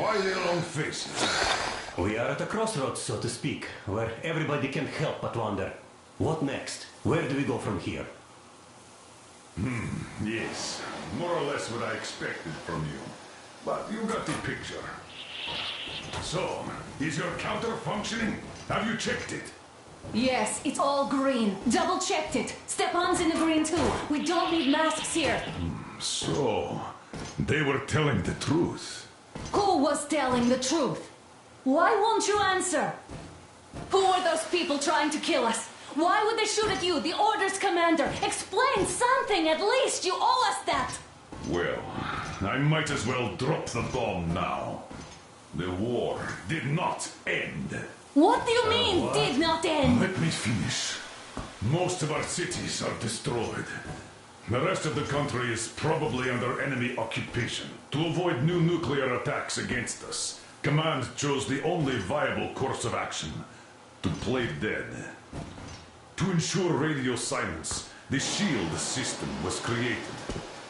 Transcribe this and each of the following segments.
Why the long faces? We are at a crossroads, so to speak, where everybody can't help but wonder, what next? Where do we go from here? Yes, more or less what I expected from you. But you got the picture. So, is your counter functioning? Have you checked it? Yes, it's all green. Double-checked it. Stepan's in the green too. We don't need masks here. So, they were telling the truth. Who was telling the truth? Why won't you answer? Who were those people trying to kill us? Why would they shoot at you, the Order's commander? Explain something, at least. You owe us that. Well, I might as well drop the bomb now. The war did not end. What do you mean, did not end? Let me finish. Most of our cities are destroyed. The rest of the country is probably under enemy occupation. To avoid new nuclear attacks against us, Command chose the only viable course of action: to play dead. To ensure radio silence, the SHIELD system was created.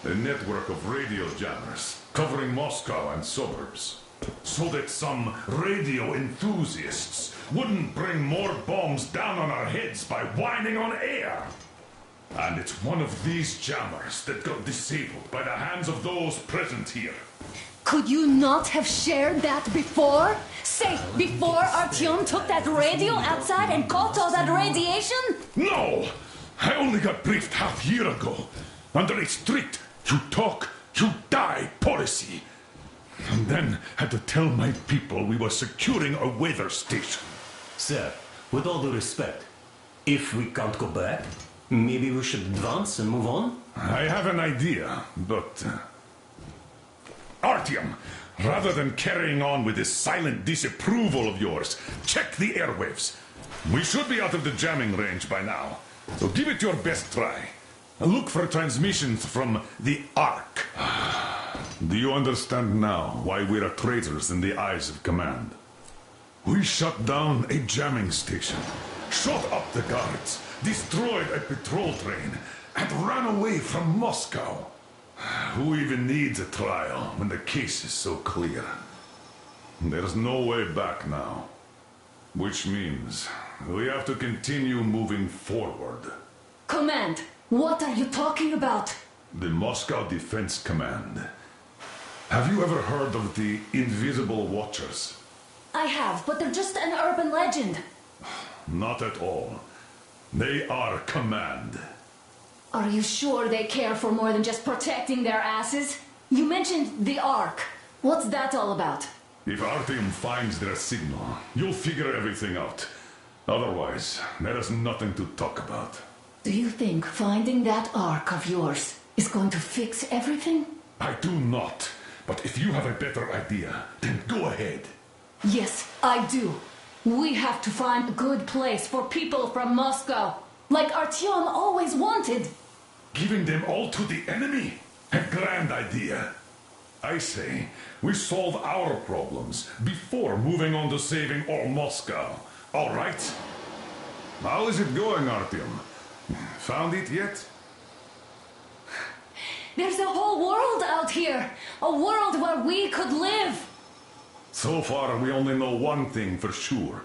A network of radio jammers covering Moscow and suburbs. So that some radio enthusiasts wouldn't bring more bombs down on our heads by whining on air. And it's one of these jammers that got disabled by the hands of those present here. Could you not have shared that before? Say, before Artyom took that radio outside and caught all that radiation? No! I only got briefed half year ago. Under a strict, you talk, you die policy. And then had to tell my people we were securing a weather station. Sir, with all due respect, if we can't go back, maybe we should advance and move on? I have an idea, but... Artyom, rather than carrying on with this silent disapproval of yours, check the airwaves. We should be out of the jamming range by now, so give it your best try. Look for transmissions from the Ark. Do you understand now why we're traitors in the eyes of Command? We shut down a jamming station, shot up the guards, destroyed a patrol train, and ran away from Moscow. Who even needs a trial when the case is so clear? There's no way back now. Which means we have to continue moving forward. Command, what are you talking about? The Moscow Defense Command. Have you ever heard of the Invisible Watchers? I have, but they're just an urban legend. Not at all. They are Command. Are you sure they care for more than just protecting their asses? You mentioned the Ark. What's that all about? If Artyom finds their signal, you'll figure everything out. Otherwise, there is nothing to talk about. Do you think finding that Ark of yours is going to fix everything? I do not. But if you have a better idea, then go ahead. Yes, I do. We have to find a good place for people from Moscow, like Artyom always wanted. Giving them all to the enemy? A grand idea. I say, we solve our problems before moving on to saving all Moscow. All right? How is it going, Artyom? Found it yet? There's a whole world out here. A world where we could live. So far, we only know one thing for sure.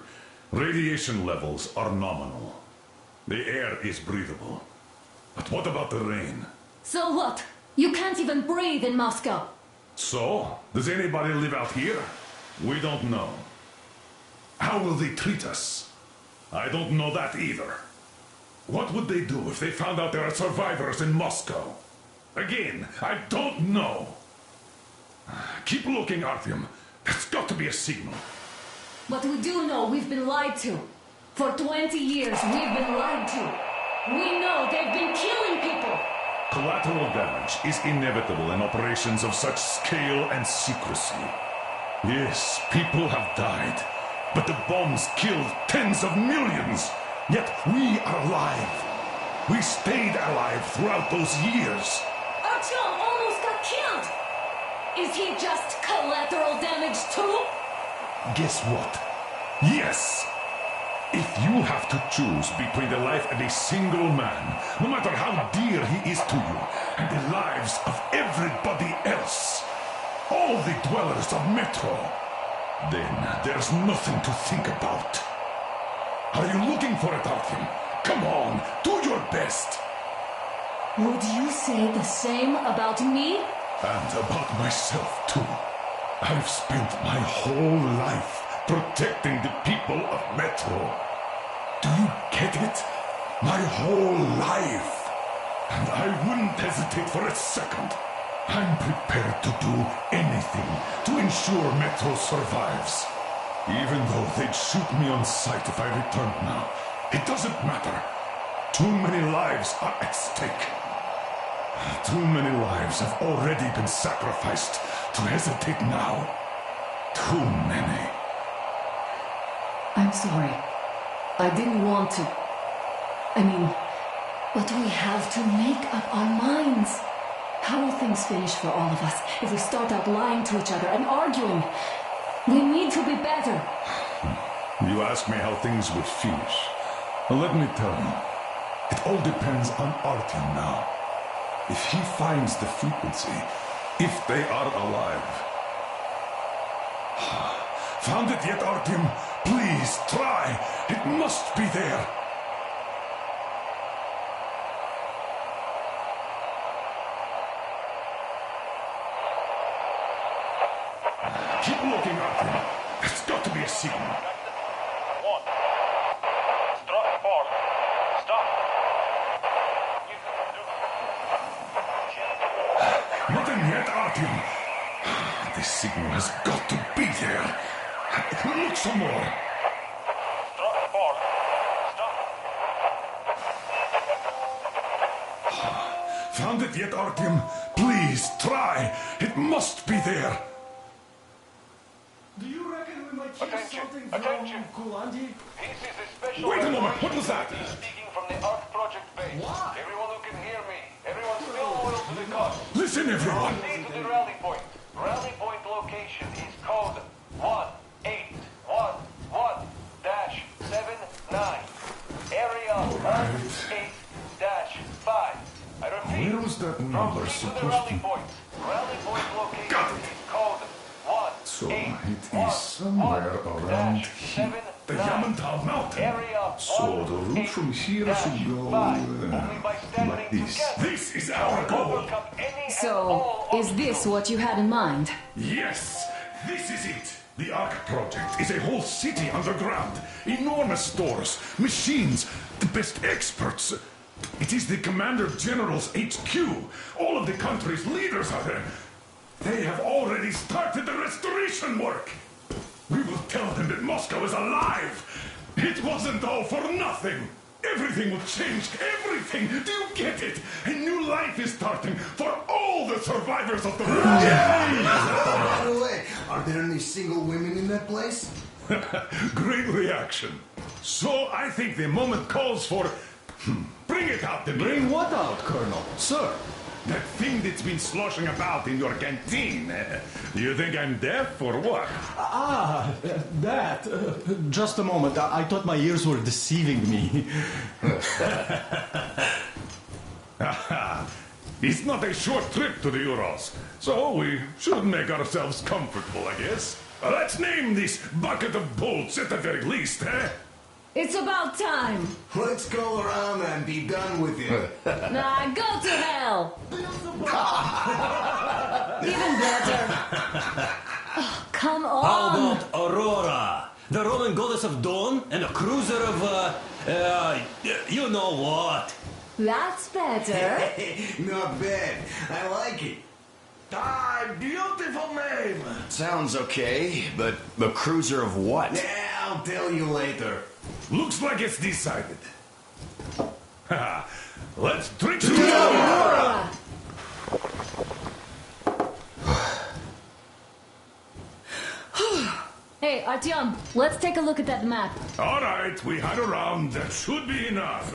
Radiation levels are nominal. The air is breathable. But what about the rain? So what? You can't even breathe in Moscow. So, does anybody live out here? We don't know. How will they treat us? I don't know that either. What would they do if they found out there are survivors in Moscow? Again, I don't know. Keep looking, Artyom. There's got to be a signal. But we do know we've been lied to. For 20 years, we've been lied to. We know they've been killing people. Collateral damage is inevitable in operations of such scale and secrecy. Yes, people have died, but the bombs killed tens of millions. Yet we are alive. We stayed alive throughout those years. Artyom almost got killed. Is he just collateral damage too? Guess what? Yes! If you have to choose between the life of a single man, no matter how dear he is to you, and the lives of everybody else, all the dwellers of Metro. Then there's nothing to think about. Are you looking for it, Artyom? Come on, do your best. Would you say the same about me? And about myself, too. I've spent my whole life protecting the people of Metro. Do you get it? My whole life. And I wouldn't hesitate for a second. I'm prepared to do anything to ensure Metro survives. Even though they'd shoot me on sight if I returned now. It doesn't matter. Too many lives are at stake. Too many lives have already been sacrificed to hesitate now. Too many. I'm sorry. I didn't want to. But we have to make up our minds. How will things finish for all of us if we start out lying to each other and arguing? We need to be better. You ask me how things would finish. Well, let me tell you. It all depends on Artyom now. If he finds the frequency, if they are alive. Found it yet, Artyom? Please, try. It must be there. Keep looking, Artyom. There's got to be a signal. One. Stop. Pause. Stop. Nothing yet, Artyom. This signal has got to be there. Look some more. Stop. Pause. Stop. Found it yet, Artyom? Please, try. It must be there. Do you reckon we might hear Attention, something attention. from Kulandi? This is a special Wait a moment, what was that? speaking from the Ark Project base. What? Everyone who can hear me. Everyone still loyal to the cause. Listen, everyone. Proceed to the rally point. Rally point location is code 1811-79. Area 18-5. I repeat. Where was that number Proceed to the supposed rally to... point. Rally point location Got it. is code 1. So it is somewhere around here. The Yamantau Mountain. Area So the route from here should go like this. This is our goal. So, is this what you had in mind? Yes, this is it. The Ark Project is a whole city underground. Enormous stores, machines, the best experts. It is the Commander General's HQ. All of the country's leaders are there. They have already started the restoration work. We will tell them that Moscow is alive. It wasn't all for nothing. Everything will change. Everything. Do you get it? A new life is starting for all the survivors of the war. By the way, are there any single women in that place? Great reaction. So I think the moment calls for... Bring it out, Demir. Bring what out, Colonel? Sir. That thing that's been sloshing about in your canteen. You think I'm deaf or what? That. Just a moment. I thought my ears were deceiving me. It's not a short trip to the Urals, so we should make ourselves comfortable, I guess. Let's name this bucket of bolts at the very least, eh? It's about time. Let's go around and be done with it. Nah, go to hell. Even better. Oh, come How on. about Aurora? The Roman goddess of dawn and a cruiser of, you know what? That's better. Not bad. I like it. Ah, beautiful name. Sounds okay, but the cruiser of what? Yeah, I'll tell you later. Looks like it's decided. Let's drink to Aurora. Hey, Artyom, let's take a look at that map. All right, we had a round. That should be enough.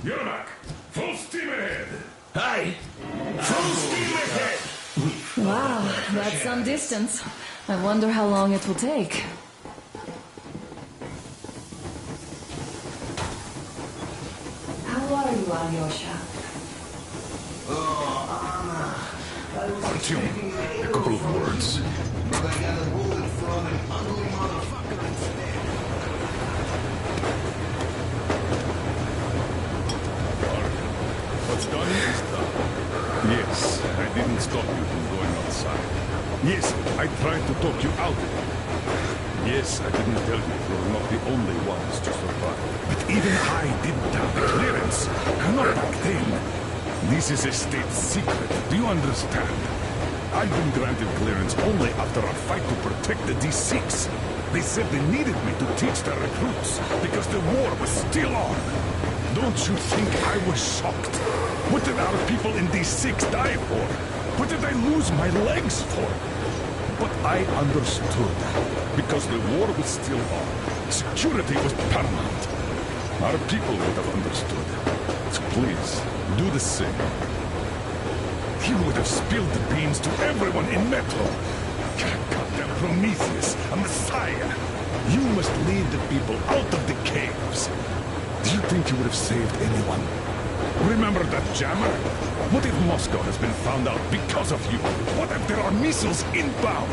Yermak, full steam ahead. Hi! Full steam ahead. Wow, that's some distance. I wonder how long it will take. How are you, Alyosha? Oh, Anna, I was Artyom, a couple of words. But I got a bullet from an ugly motherfucker instead. What's done is done. Yes, I didn't stop you from going outside. Yes, I tried to talk you out of it. Yes, I didn't tell you you're not the only ones to survive. But even I didn't have the clearance. Not back then. This is a state secret. Do you understand? I've been granted clearance only after a fight to protect the D6. They said they needed me to teach their recruits because the war was still on. Don't you think I was shocked? What did our people in D6 die for? What did I lose my legs for? But I understood. Because the war was still on. Security was paramount. Our people would have understood. So please, do the same. You would have spilled the beans to everyone in Metro. Goddamn Prometheus, a messiah. You must lead the people out of the caves. Do you think you would have saved anyone? Remember that jammer? What if Moscow has been found out because of you? What if there are missiles inbound?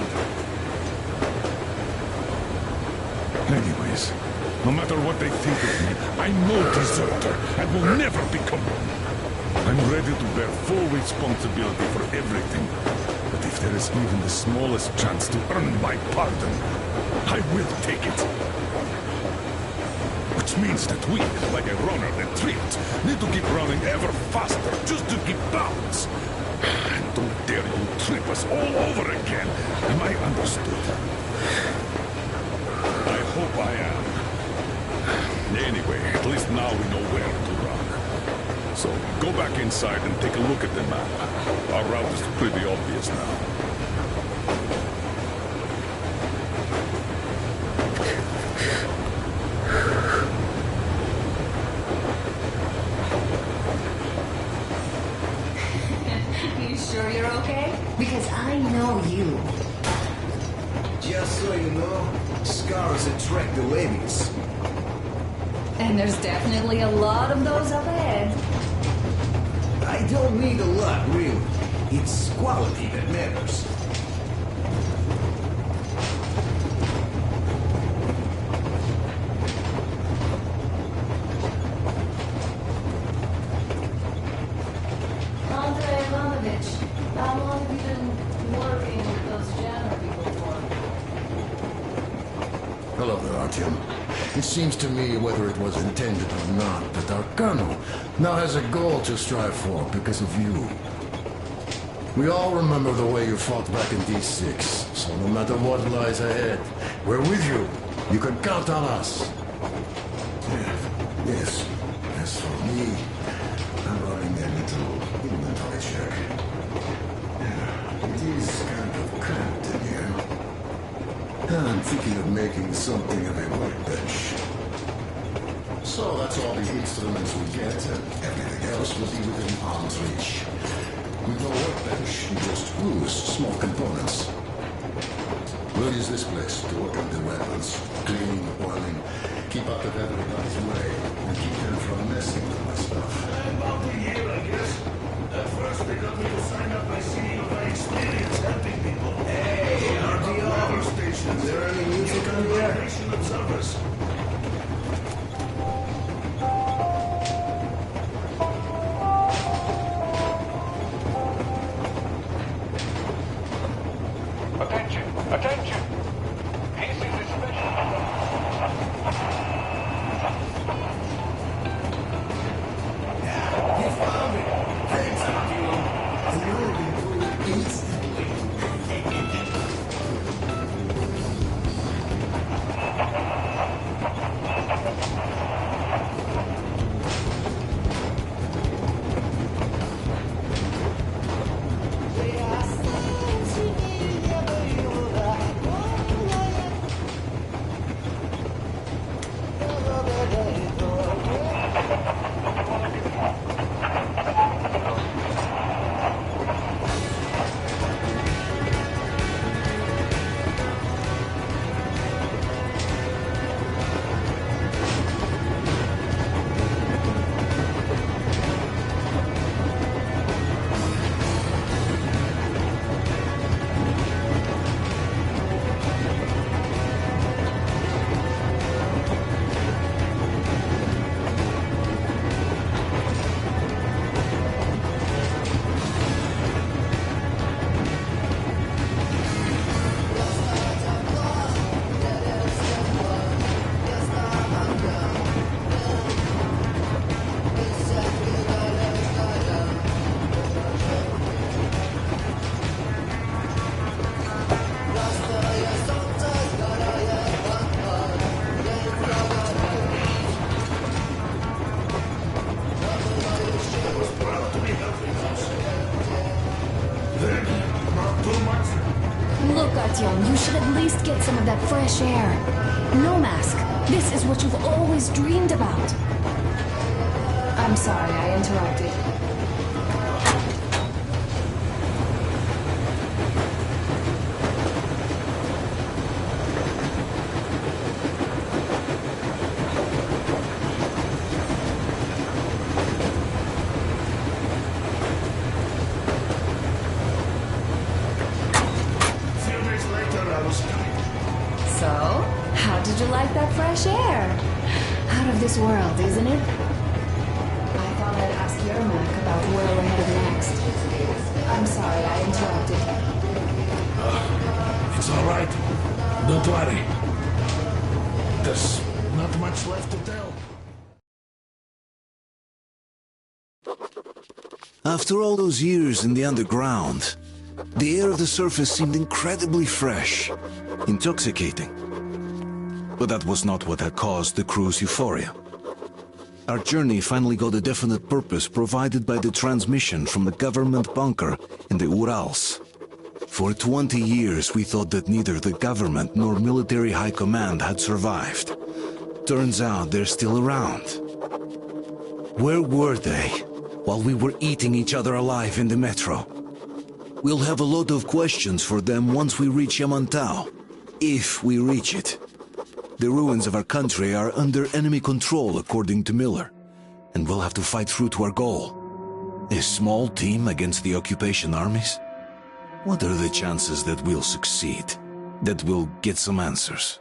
Anyways, no matter what they think of me, I'm no deserter and will never become one. I'm ready to bear full responsibility for everything. But if there is even the smallest chance to earn my pardon, I will take it. Which means that we, like a runner that tripped, need to keep running ever faster just to keep balance. And don't dare you trip us all over again. Am I understood? I hope I am. Anyway, at least now we know where to run. So, go back inside and take a look at the map. Our route is pretty obvious now. You sure you're okay? Because I know you. Just so you know, scars attract the ladies. And there's definitely a lot of those up ahead. I don't need a lot, really. It's quality that matters. Andrei Ivanovich, how long have you been working with those jammer people for? Hello there, Artyom. It seems to me, whether it was intended or not, that our colonel now has a goal to strive for because of you. We all remember the way you fought back in D6, so no matter what lies ahead, we're with you. You can count on us. Yes. As for me, I'm running a little inventory check. It is kind of cramped in here. I'm thinking of making something of a workbench. So that's all the instruments we get, and everything else will be within arm's reach. With no workbench, you just use small components. We'll use this place to work on the weapons, cleaning, oiling, keep out of everybody's way, and keep them from messing with my stuff. About a year, I guess. At first, they got me to sign up by seeing my experience helping people. Hey, RDO! Station. Is there any music on here? Observers. Attention! Attention! This is a special... Artyom, you should at least get some of that fresh air. No mask. This is what you've always dreamed about. I'm sorry, I interrupted. So, how did you like that fresh air? Out of this world, isn't it? I thought I'd ask Yermak about where we're headed next. I'm sorry, I interrupted. It's all right. Don't worry. There's not much left to tell. After all those years in the underground, the air of the surface seemed incredibly fresh, intoxicating. But that was not what had caused the crew's euphoria. Our journey finally got a definite purpose provided by the transmission from the government bunker in the Urals. For 20 years we thought that neither the government nor military high command had survived. Turns out they're still around. Where were they while we were eating each other alive in the metro? We'll have a lot of questions for them once we reach Yamantau, if we reach it. The ruins of our country are under enemy control, according to Miller, and we'll have to fight through to our goal. A small team against the occupation armies? What are the chances that we'll succeed, that we'll get some answers?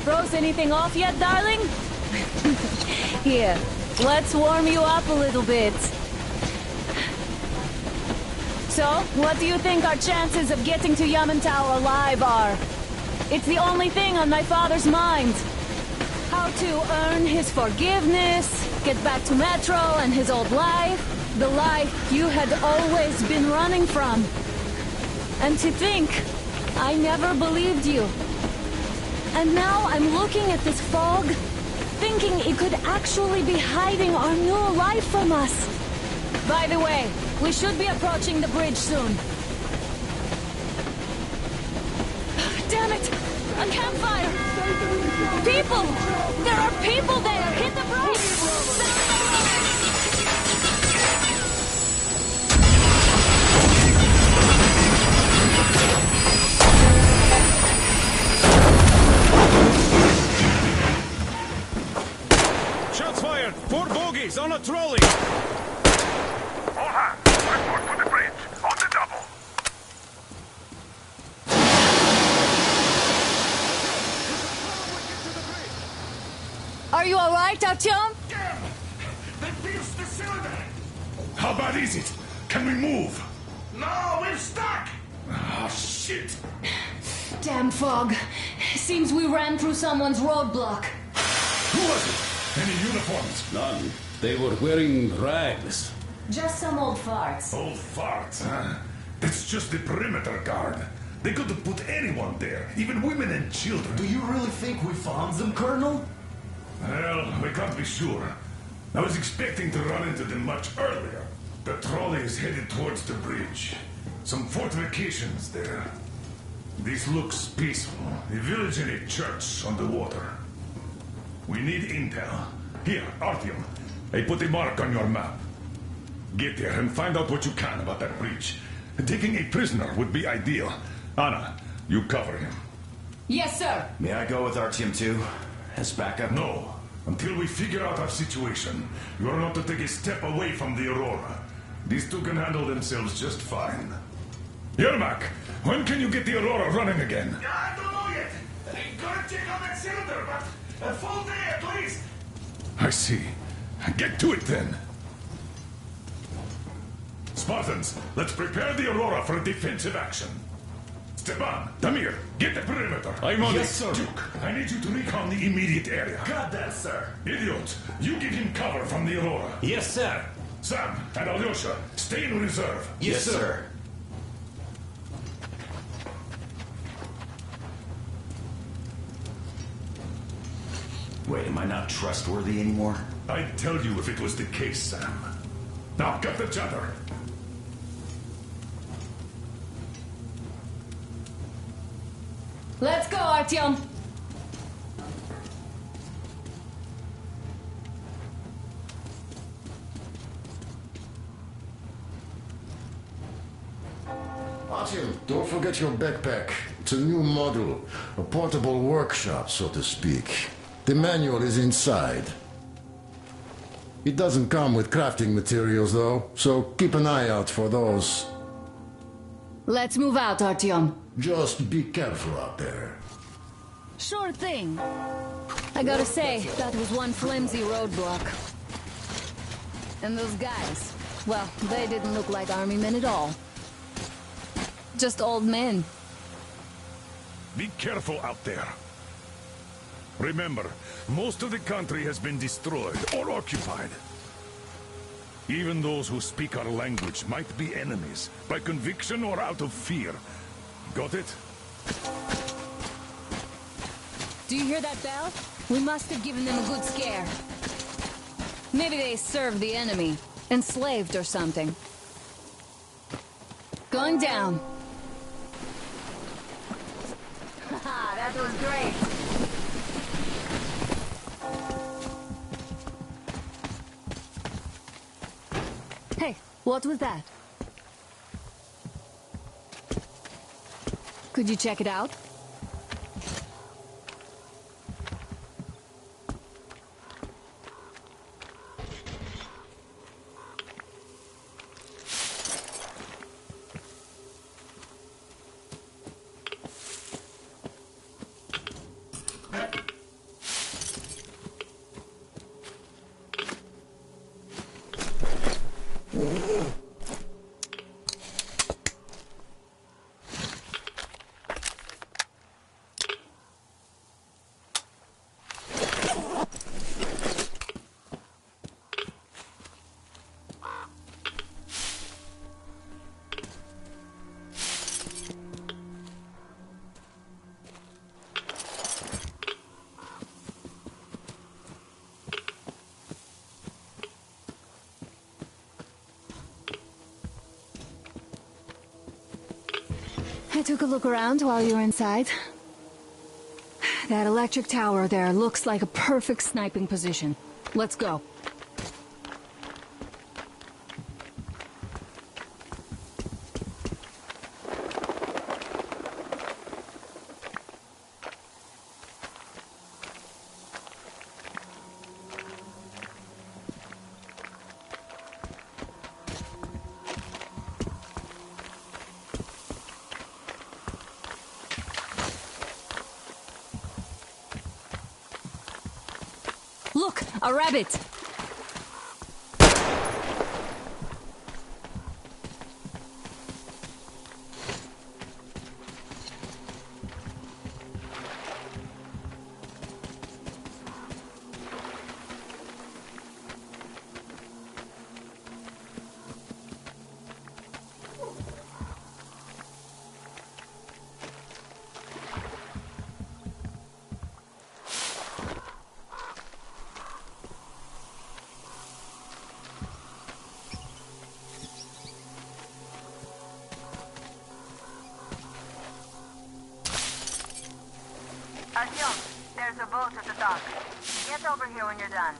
Froze anything off yet, darling? Here, let's warm you up a little bit. So, what do you think our chances of getting to Yamantau alive are? It's the only thing on my father's mind. How to earn his forgiveness, get back to Metro and his old life, the life you had always been running from. And to think, I never believed you. And now I'm looking at this fog, thinking it could actually be hiding our new life from us. By the way, we should be approaching the bridge soon. Damn it! A campfire! People! There are people there! Hit the brakes! Shots fired! 4 bogies on a trolley! All hands, report to the bridge. On the double. Are you alright, Artyom? Damn! They pierced the cylinder! How bad is it? Can we move? No, we're stuck! Ah, shit! Damn fog. Seems we ran through someone's roadblock. Who was it? Any uniforms? None. They were wearing rags. Just some old farts. Old farts, huh? That's just the perimeter guard. They could have put anyone there, even women and children. Do you really think we found them, Colonel? Well, we can't be sure. I was expecting to run into them much earlier. The trolley is headed towards the bridge. Some fortifications there. This looks peaceful. A village and a church on the water. We need intel. Here, Artyom. I put a mark on your map. Get there and find out what you can about that bridge. Taking a prisoner would be ideal. Anna, you cover him. Yes, sir. May I go with Artyom too? As backup? No. Until we figure out our situation, you are not to take a step away from the Aurora. These two can handle themselves just fine. Yermak, when can you get the Aurora running again? I don't know yet. Gotta check on that cylinder, but a full day at least. I see. Get to it then. Spartans, let's prepare the Aurora for a defensive action. Stepan, Damir, get the perimeter. I'm on Yes, it. sir. Duke, I need you to recon the immediate area. Got that, sir. Idiot, you give him cover from the Aurora. Yes, sir. Sam and Alyosha, stay in reserve. Yes, sir. Wait, am I not trustworthy anymore? I'd tell you if it was the case, Sam. Now, cut the chatter. Let's go, Artyom. Artyom, don't forget your backpack. It's a new model. A portable workshop, so to speak. The manual is inside. It doesn't come with crafting materials, though, so keep an eye out for those. Let's move out, Artyom. Just be careful out there. Sure thing. I gotta say, that was one flimsy roadblock. And those guys, well, they didn't look like army men at all. Just old men. Be careful out there. Remember, most of the country has been destroyed or occupied. Even those who speak our language might be enemies, by conviction or out of fear. Got it? Do you hear that bell? We must have given them a good scare. Maybe they served the enemy, enslaved or something. Going down. Haha, that was great. Hey, what was that? Could you check it out? I took a look around while you were inside. That electric tower there looks like a perfect sniping position. Let's go. Look, a rabbit! Artyom, there's a boat at the dock. Get over here when you're done.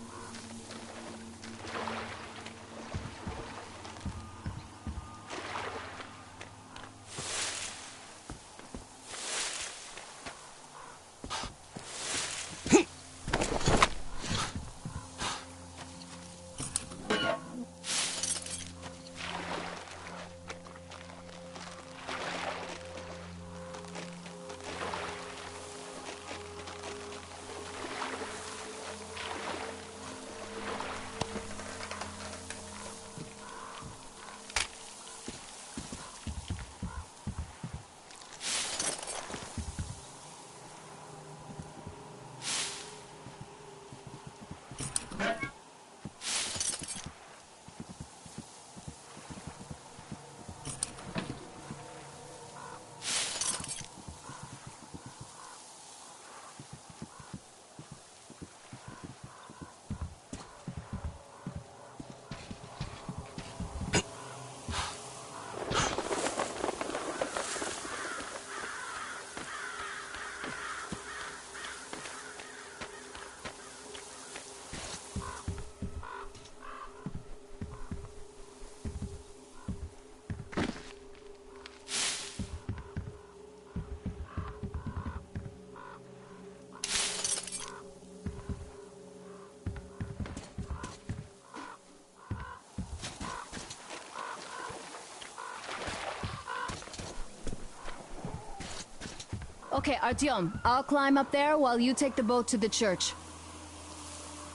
Okay, Artyom, I'll climb up there while you take the boat to the church.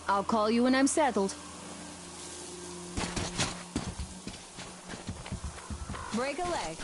I'll call you when I'm settled. Break a leg.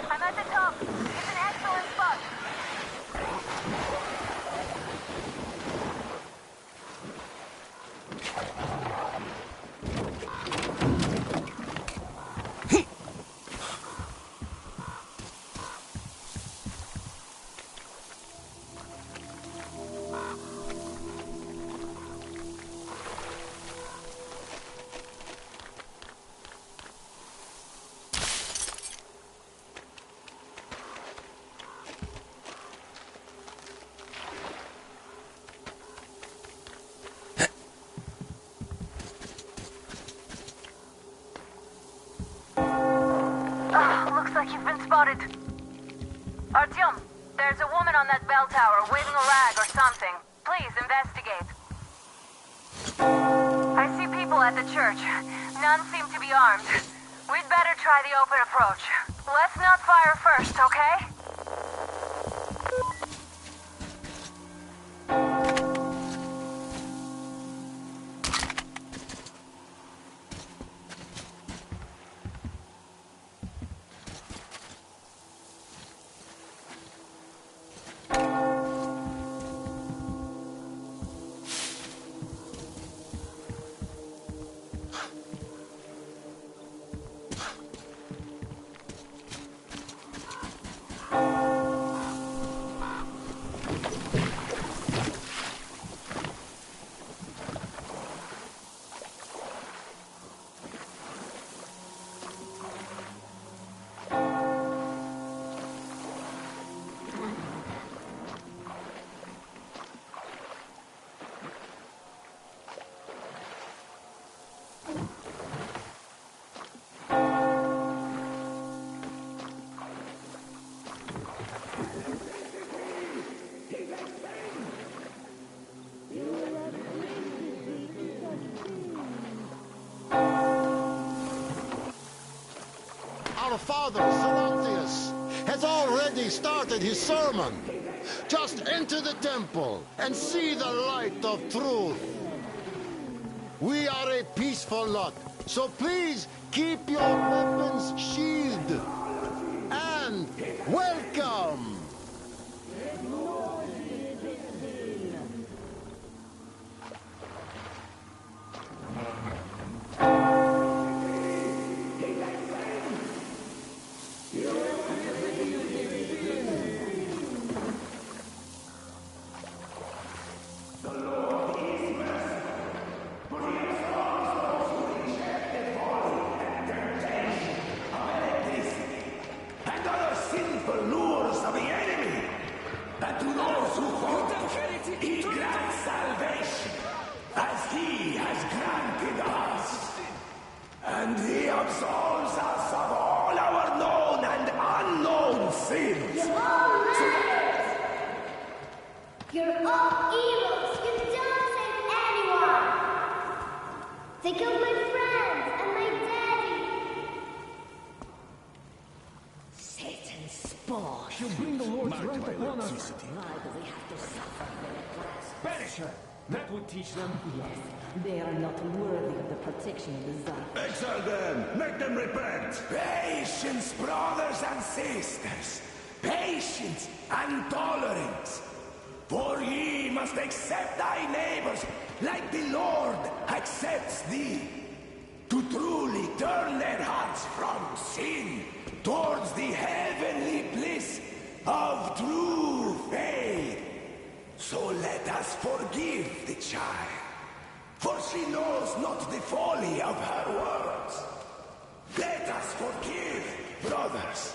I'm at the top. It's an excellent spot. Looks like you've been spotted. Artyom, there's a woman on that bell tower waving a rag or something. Please investigate. I see people at the church. None seem to be armed. We'd better try the open approach. Let's not fire first, okay? Our father, Salantius, has already started his sermon. Just enter the temple and see the light of truth. We are a peaceful lot, so please keep your weapons sheathed. And welcome! That would teach them. Yes, they are not worthy of the protection of the Tsar. Exile them! Make them repent! Patience, brothers and sisters! Patience and tolerance! For ye must accept thy neighbors like the Lord accepts thee. To truly turn their hearts from sin towards the heavenly bliss of true faith. So let us forgive the child, for she knows not the folly of her words. Let us forgive, brothers.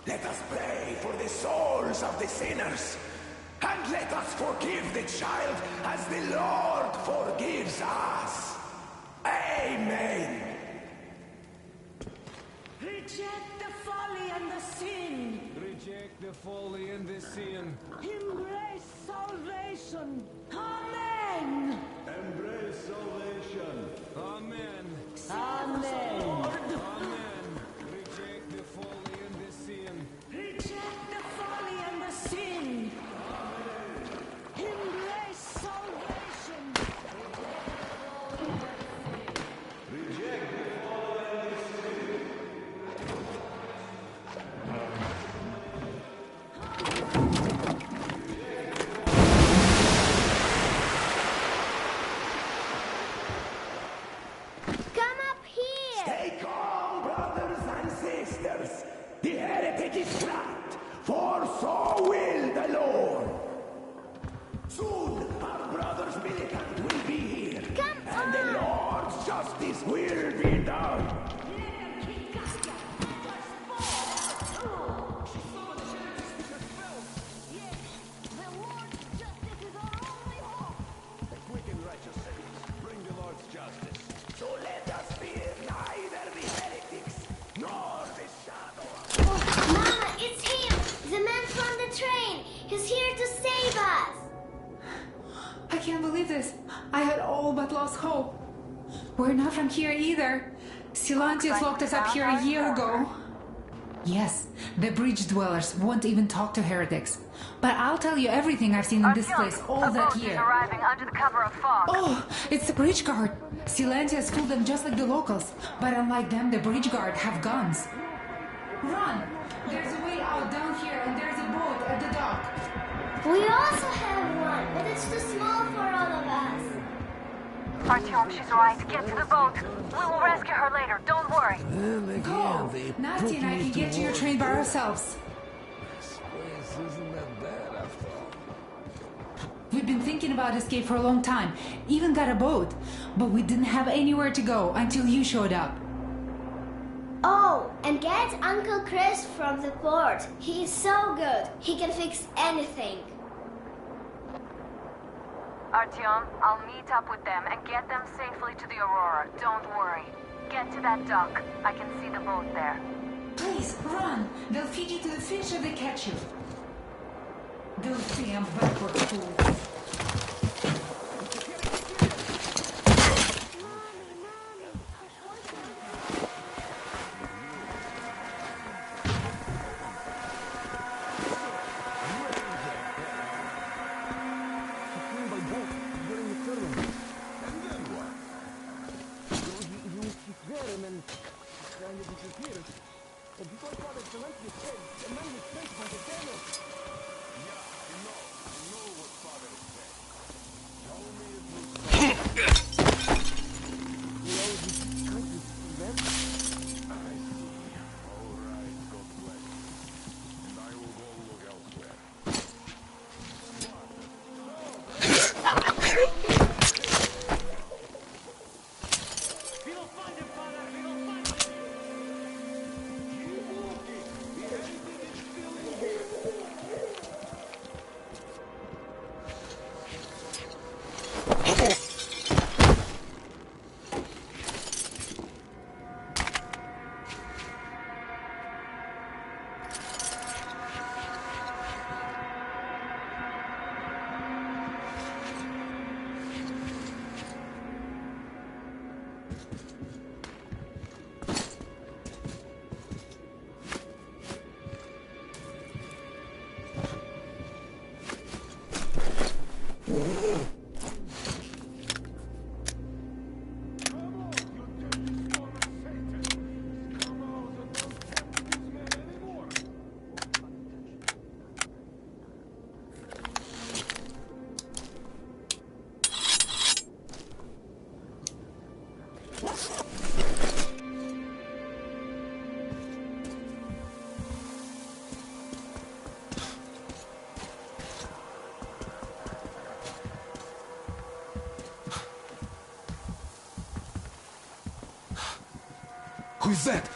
Let us pray for the souls of the sinners. And let us forgive the child as the Lord forgives us. Amen. Reject the folly and the sin. Reject the folly and the sin. Embrace salvation. Amen. Embrace salvation. Amen. Amen. Amen. Reject the folly and the sin. Reject the folly and the sin. Embrace salvation. Reject the folly and the sin. Come up here! Stay calm, brothers and sisters. The heretic is trapped, for so will the Lord. Soon our brothers militant will be here. And the Lord's justice will be done. The quick and righteous sentence bring the Lord's justice. So let us fear neither the heretics nor the shadow of... Mama, it's him! The man from the train! He's here to save us! I can't believe this. I had all but lost hope. We're not from here either. Silantius locked us up here a year ago. Yes, the bridge dwellers won't even talk to heretics. But I'll tell you everything I've seen in this place all that year. Arriving under the cover of fog. Oh, it's the bridge guard. Silantius killed them just like the locals. But unlike them, the bridge guard have guns. Run! There's a way out down here and there's a boat at the dock. We also have one, but it's too small for all of us. Artyom, she's right. Get to the boat. We will rescue her later. Don't worry. Go! Nasty and I can get to your train by ourselves. This place isn't that bad after all. We've been thinking about escape for a long time. Even got a boat. But we didn't have anywhere to go until you showed up. Oh, and get Uncle Chris from the port. He is so good. He can fix anything. Artyom, I'll meet up with them and get them safely to the Aurora. Don't worry. Get to that dock. I can see the boat there. Please, run! They'll feed you to the fish if they catch you. Those damn backward fools. Who's that?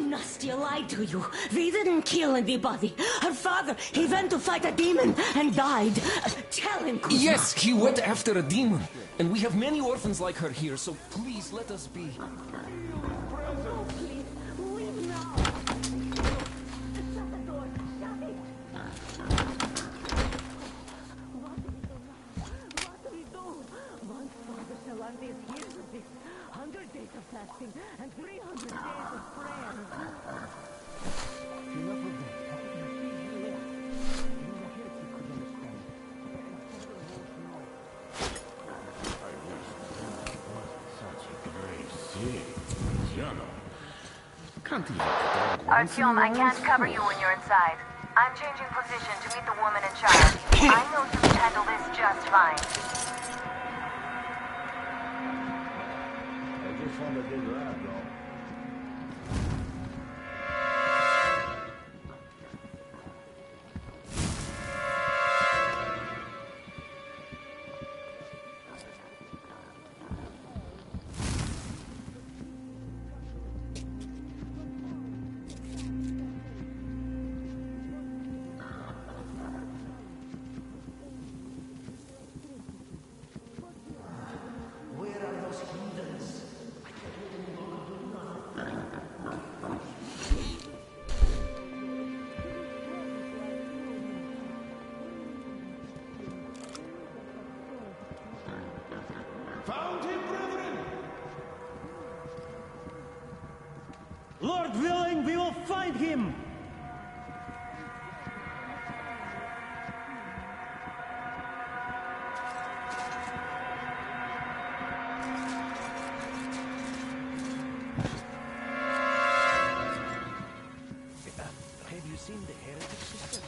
Nastya lied to you. We didn't kill anybody. Her father, he went to fight a demon and died. Tell him, Kuzma. Yes, he went after a demon. And we have many orphans like her here, so please let us be. And 300 days of prayer. Enough of that. Such a great city. Can't even talk once in a Artyom, I while. can't cover you when you're inside. I'm changing position to meet the woman and child. I know you can handle this just fine. I just found a big rat, though. Where are those heathens? Found him, brethren! Lord willing, we will find him! Have you seen the heretic sister?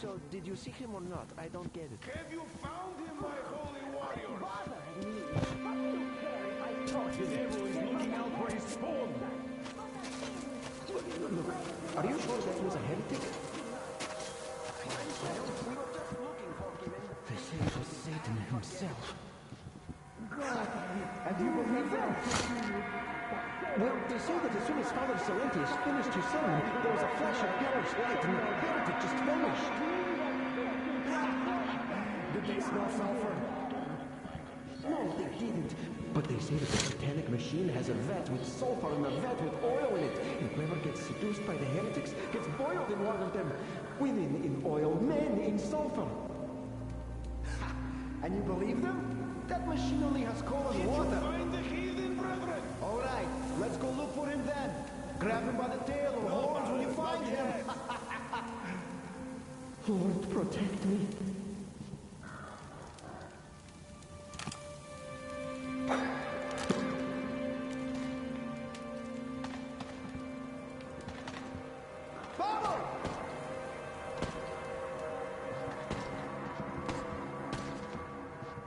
So, did you see him or not? I don't get it. Have you found him, my holy warriors? The devil is looking out for his spawn! Look, are you sure that was a heretic? They say it was Satan himself. And you believe that? Well, they say that as soon as Father Silentius finished his sermon, there was a flash of yellowish light and the heretic just vanished. Did they smell sulfur? No, they didn't. But they say that the satanic machine has a vat with sulfur and a vat with oil in it. And whoever gets seduced by the heretics gets boiled in one of them. Women in oil, men in sulfur. And you believe them? That machine only has coal and water. Find the heathen, brethren! All right, let's go look for him then. Grab him by the tail or horns when you find him. Lord, protect me.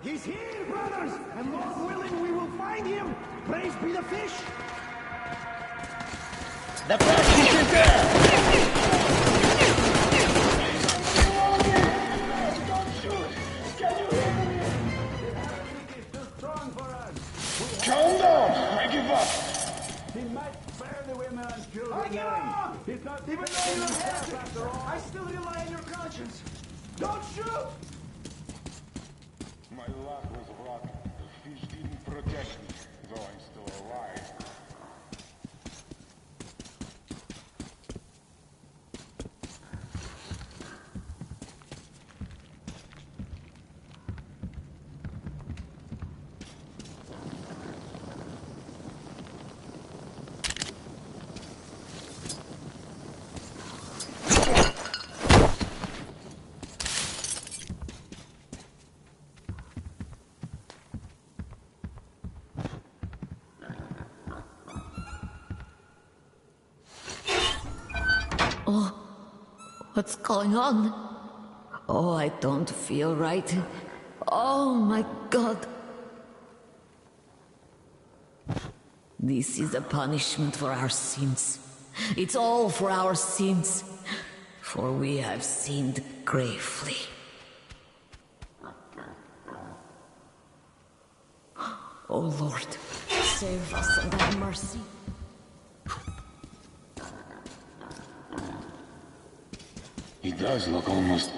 He's here, brothers! And Lord willing, we will find him! Praise be the fish! The fish is there! Don't shoot! Can you hear me? Don't shoot! My luck was rotten. The fish didn't protect me, though I'm still alive. Oh, what's going on? Oh, I don't feel right. Oh my God. This is a punishment for our sins. It's all for our sins. For we have sinned gravely. Oh Lord, save us and have mercy. He does look almost...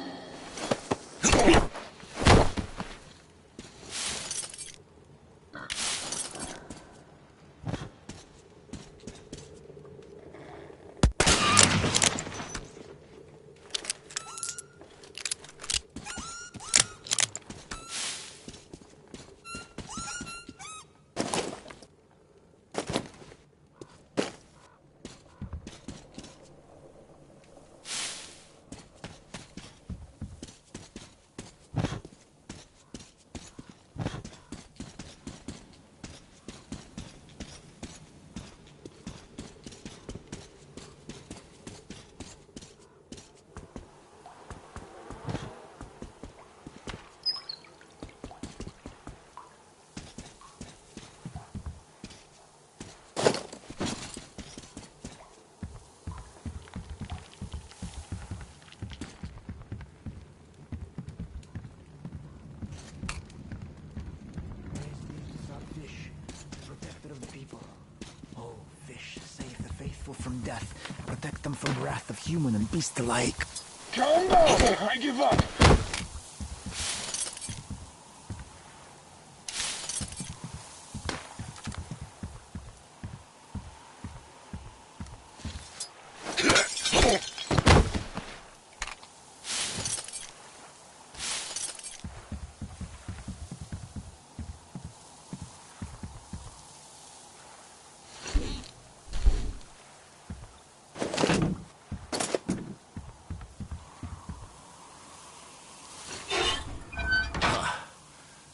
From death. Protect them from wrath of human and beast alike. Calm down! I give up!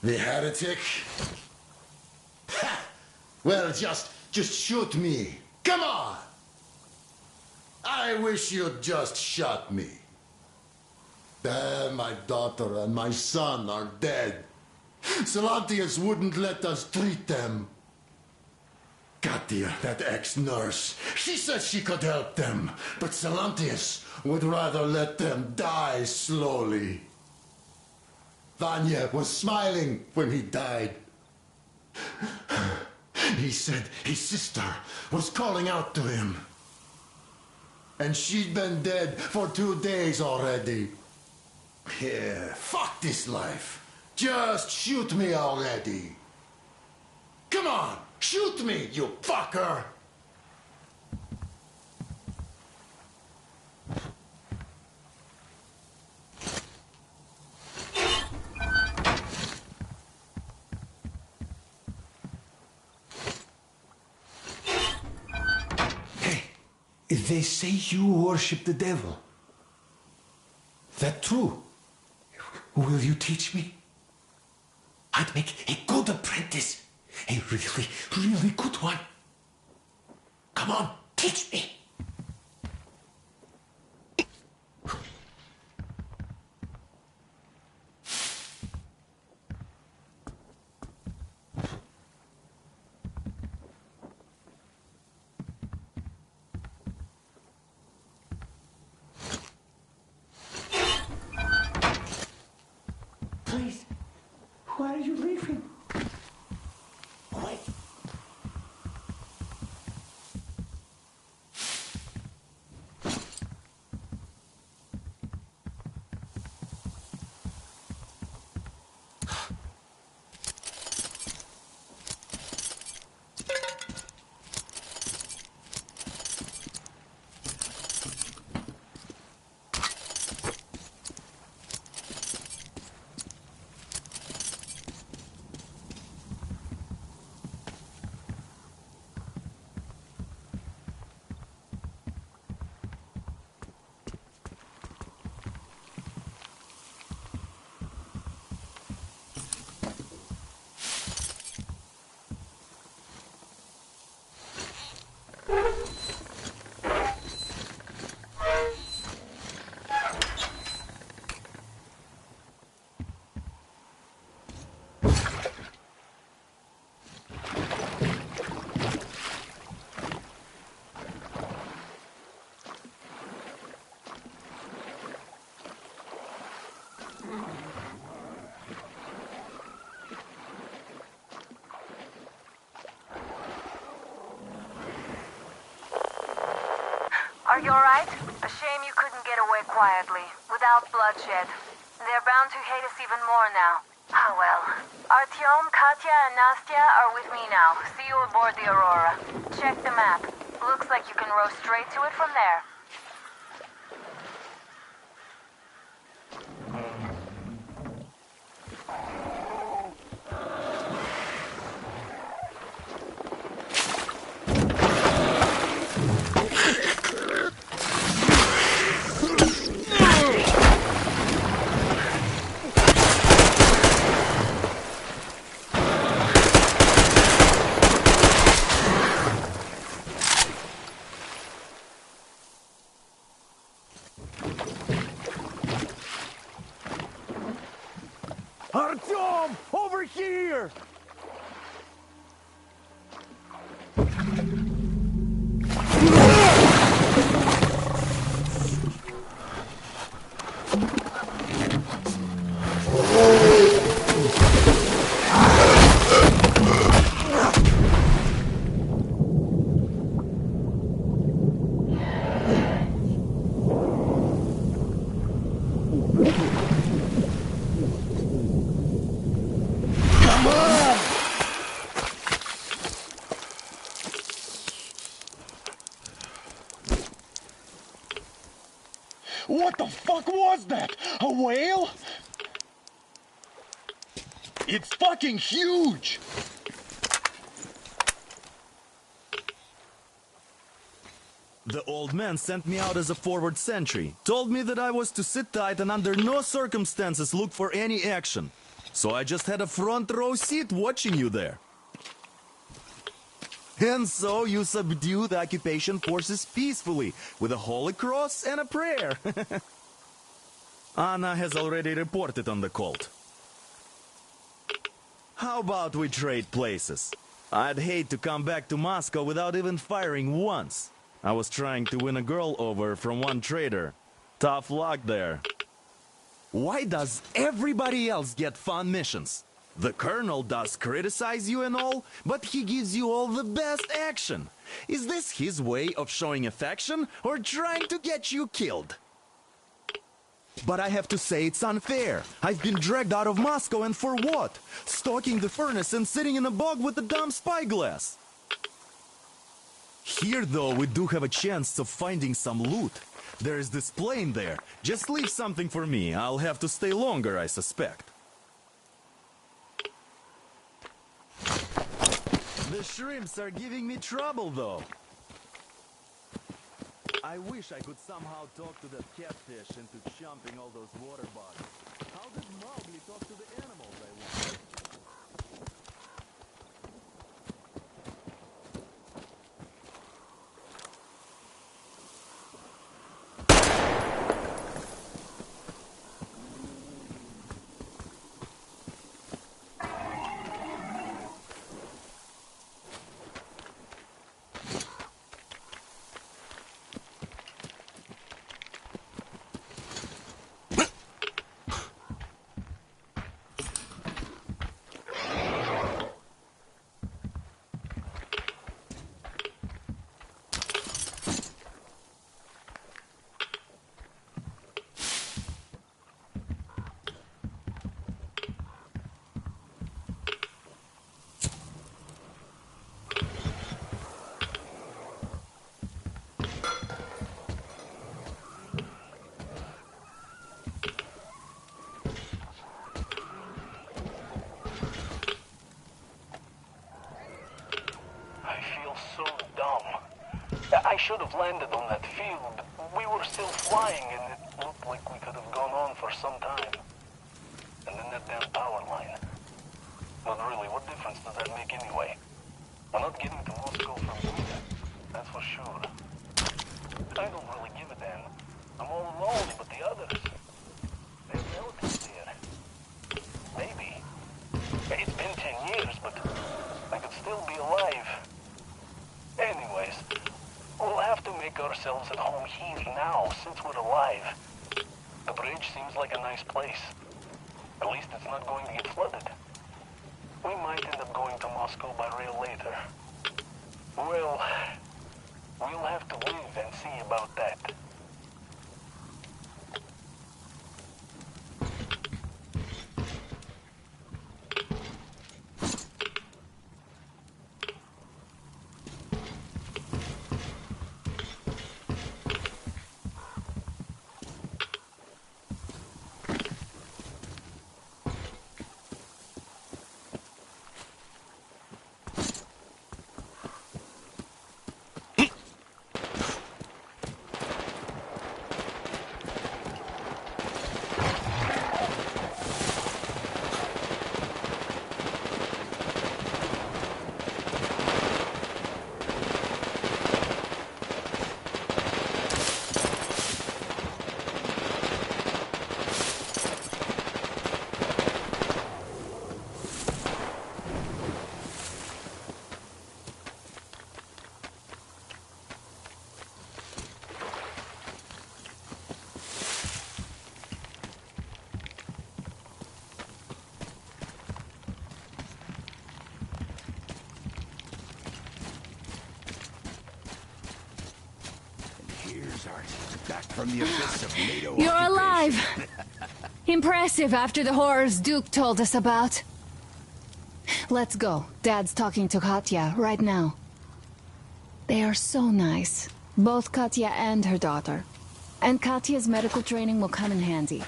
The heretic? Ha! Well, just shoot me. Come on! I wish you'd just shot me. My daughter and my son are dead. Salantius wouldn't let us treat them. Katia, that ex-nurse, she said she could help them, but Salantius would rather let them die slowly. Vanya was smiling when he died. He said his sister was calling out to him. And she'd been dead for 2 days already. Yeah, fuck this life. Just shoot me already. Come on, shoot me, you fucker! They say you worship the devil. That true? Will you teach me? I'd make a good apprentice. A really, really good one. Come on, teach me. Please, why are you leaving? Wait. alright? A shame you couldn't get away quietly, without bloodshed. They're bound to hate us even more now. Ah well. Artyom, Katya, and Nastya are with me now. See you aboard the Aurora. Check the map. Looks like you can row straight to it from there. Artyom! Over here! What the fuck was that? A whale? It's fucking huge! The old man sent me out as a forward sentry. Told me that I was to sit tight and under no circumstances look for any action. So I just had a front row seat watching you there. And so you subdue the occupation forces peacefully, with a holy cross and a prayer. Anna has already reported on the cult. How about we trade places? I'd hate to come back to Moscow without even firing once. I was trying to win a girl over from one trader. Tough luck there. Why does everybody else get fun missions? The colonel does criticize you and all, but he gives you all the best action. Is this his way of showing affection or trying to get you killed? But I have to say it's unfair. I've been dragged out of Moscow, and for what? Stalking the furnace and sitting in a bog with a dumb spyglass. Here, though, we do have a chance of finding some loot. There is this plane there. Just leave something for me. I'll have to stay longer, I suspect. The shrimps are giving me trouble, though. I wish I could somehow talk to that catfish into jumping all those water bodies. How did Mowgli talk to the animals, I wonder? I should have landed on that field, but we were still flying and it looked like we could have gone on for some time. And then that damn power line. But really, what difference does that make anyway? We're not getting to Moscow from here, that's for sure. I don't really give a damn. I'm all alone, but the others, they have relatives there. Maybe. It's been 10 years, but I could still be alive. Anyways, we'll have to make ourselves at home here now, since we're alive. The bridge seems like a nice place. At least it's not going to get flooded. We might end up going to Moscow by rail later. Well, We'll have to live and see about that. Back from the abyss of NATO You're occupation. alive! Impressive after the horrors Duke told us about. Let's go. Dad's talking to Katya right now. They are so nice. Both Katya and her daughter. And Katya's medical training will come in handy.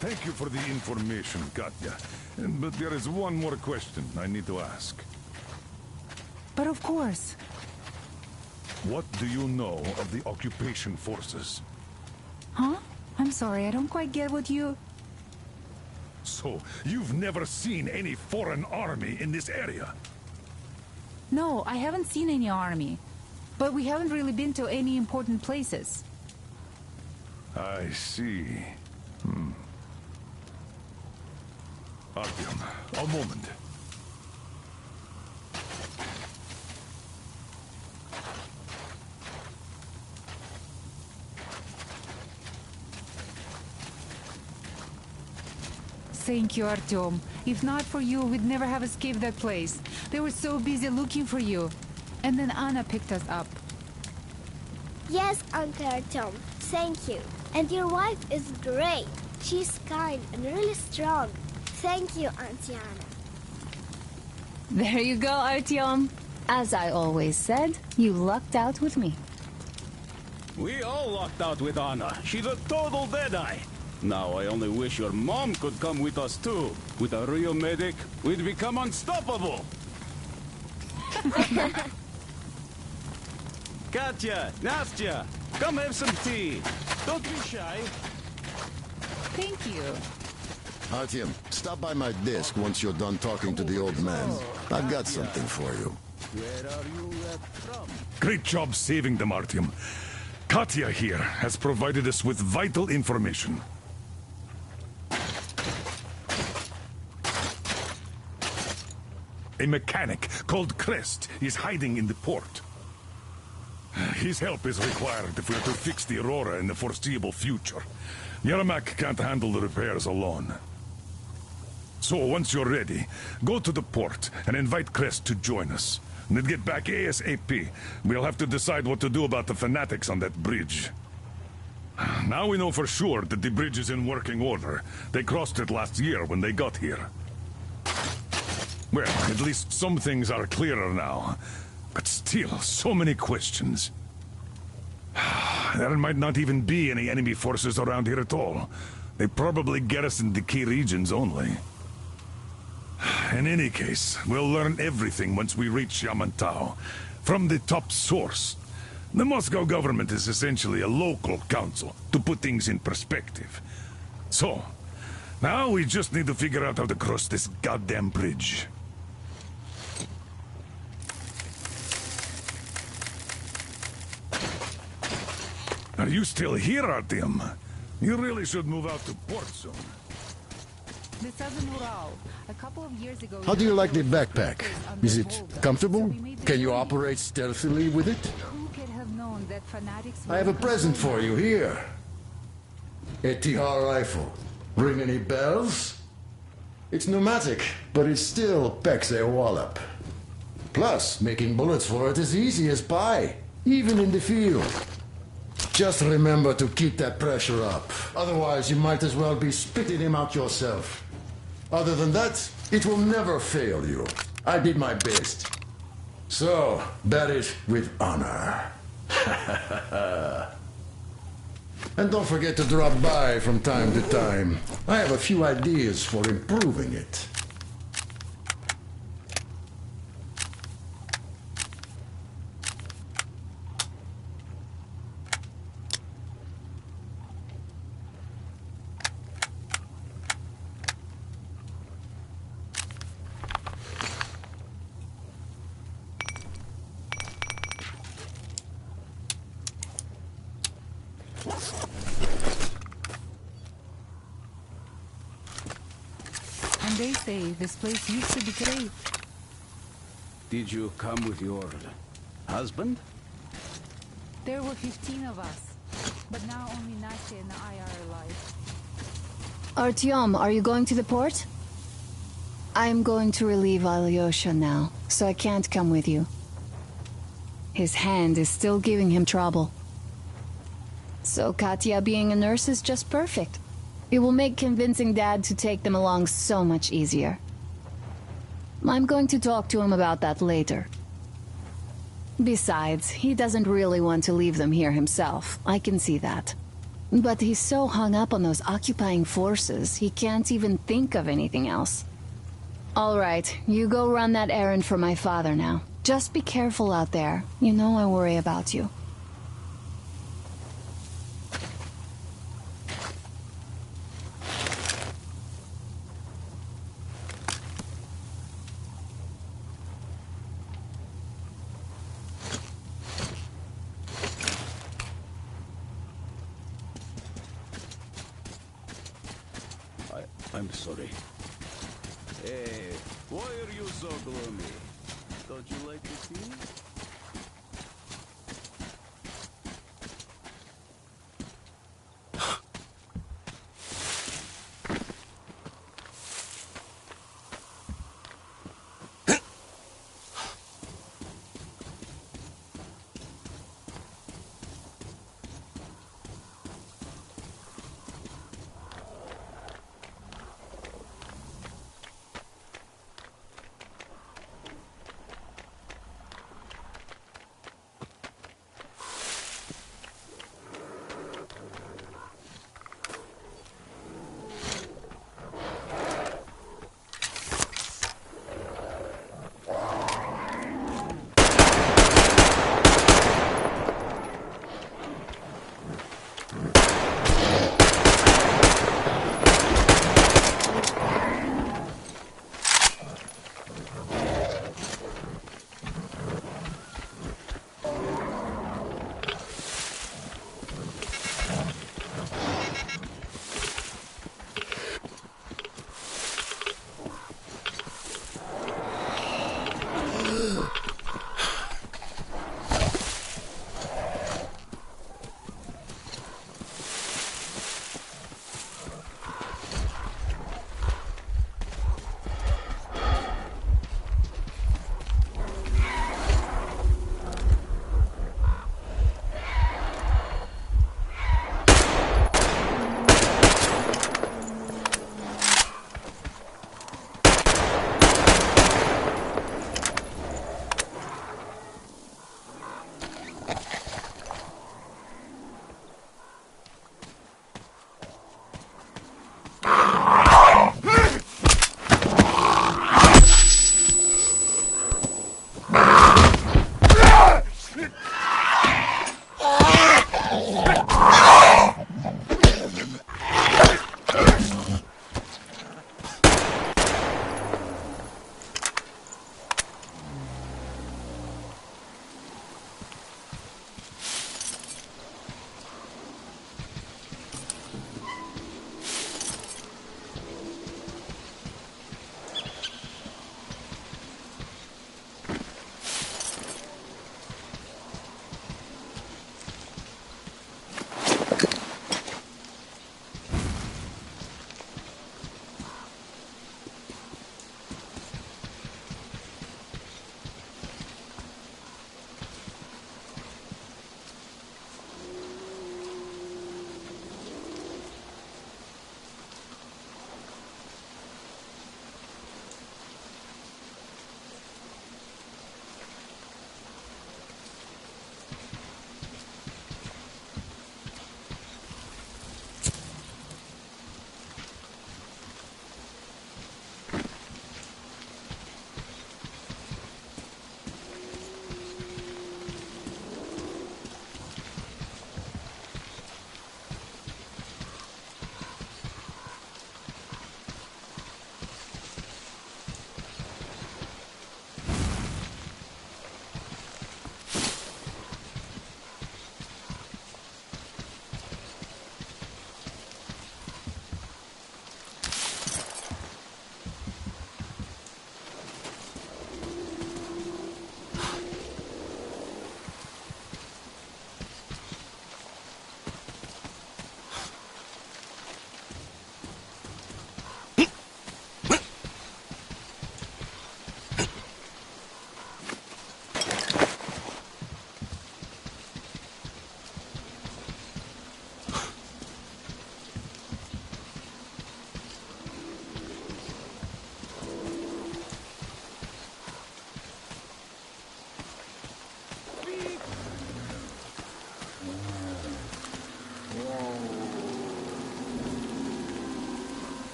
Thank you for the information, Katya. But there is one more question I need to ask. But of course. What do you know of the occupation forces? Huh? I'm sorry, I don't quite get what you... So, you've never seen any foreign army in this area? No, I haven't seen any army. But we haven't really been to any important places. I see. Artyom, a moment. Thank you, Artyom. If not for you, we'd never have escaped that place. They were so busy looking for you. And then Anna picked us up. Yes, Uncle Artyom. Thank you. And your wife is great. She's kind and really strong. Thank you, Auntie Anna. There you go, Artyom. As I always said, you lucked out with me. We all lucked out with Anna. She's a total deadeye. Now I only wish your mom could come with us too. With a real medic, we'd become unstoppable. Katya, Nastya, come have some tea. Don't be shy. Thank you. Artyom, stop by my desk once you're done talking to the old man. I've got something for you. Where are you from? Great job saving them, Artyom. Katya here has provided us with vital information. A mechanic called Crest is hiding in the port. His help is required if we're to fix the Aurora in the foreseeable future. Yermak can't handle the repairs alone. So once you're ready, go to the port and invite Crest to join us. And then get back ASAP. We'll have to decide what to do about the fanatics on that bridge. Now we know for sure that the bridge is in working order. They crossed it last year when they got here. Well, at least some things are clearer now. But still, so many questions. There might not even be any enemy forces around here at all. They probably garrison the key regions only. In any case, we'll learn everything once we reach Yamantau. From the top source. The Moscow government is essentially a local council, to put things in perspective. So, now we just need to figure out how to cross this goddamn bridge. Are you still here, Artyom? You really should move out to port soon. The Southern Ural. A couple of years ago... How do you like the backpack? Is it comfortable? Can you operate stealthily with it? Who could have known that fanatics... I have a present for you here. A TR rifle. Ring any bells? It's pneumatic, but it still packs a wallop. Plus, making bullets for it is easy as pie, even in the field. Just remember to keep that pressure up. Otherwise, you might as well be spitting him out yourself. Other than that, it will never fail you. I did my best. So, bear it with honor. And don't forget to drop by from time to time. I have a few ideas for improving it. And they say this place used to be cave. Did you come with your husband? There were 15 of us, but now only Nastya and I are alive. Artyom, are you going to the port? I'm going to relieve Alyosha now, so I can't come with you. His hand is still giving him trouble. So Katya being a nurse is just perfect. It will make convincing Dad to take them along so much easier. I'm going to talk to him about that later. Besides, he doesn't really want to leave them here himself. I can see that. But he's so hung up on those occupying forces, he can't even think of anything else. All right, you go run that errand for my father now. Just be careful out there. You know I worry about you. I'm sorry. Hey, why are you so gloomy? Don't you like the tea?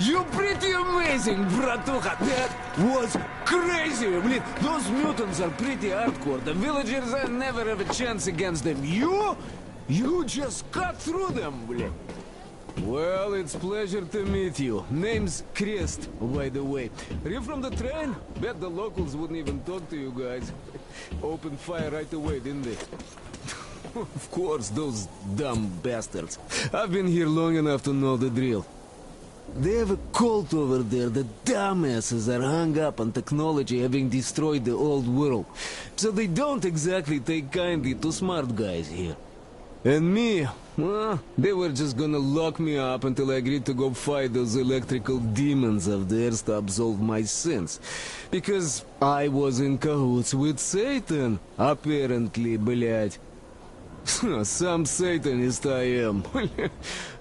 You're pretty amazing, bratuха. That was crazy. Блин, those mutants are pretty hardcore. The villagers never have a chance against them. You just cut through them, блин. Well, it's pleasure to meet you. Name's Crest, by the way. Are you from the train? Bet the locals wouldn't even talk to you guys. Opened fire right away, didn't they? Of course, those dumb bastards. I've been here long enough to know the drill. They have a cult over there. The dumbasses are hung up on technology having destroyed the old world. So they don't exactly take kindly to smart guys here. And me, well, they were just gonna lock me up until I agreed to go fight those electrical demons of theirs to absolve my sins. Because I was in cahoots with Satan, apparently, блядь. Some Satanist I am.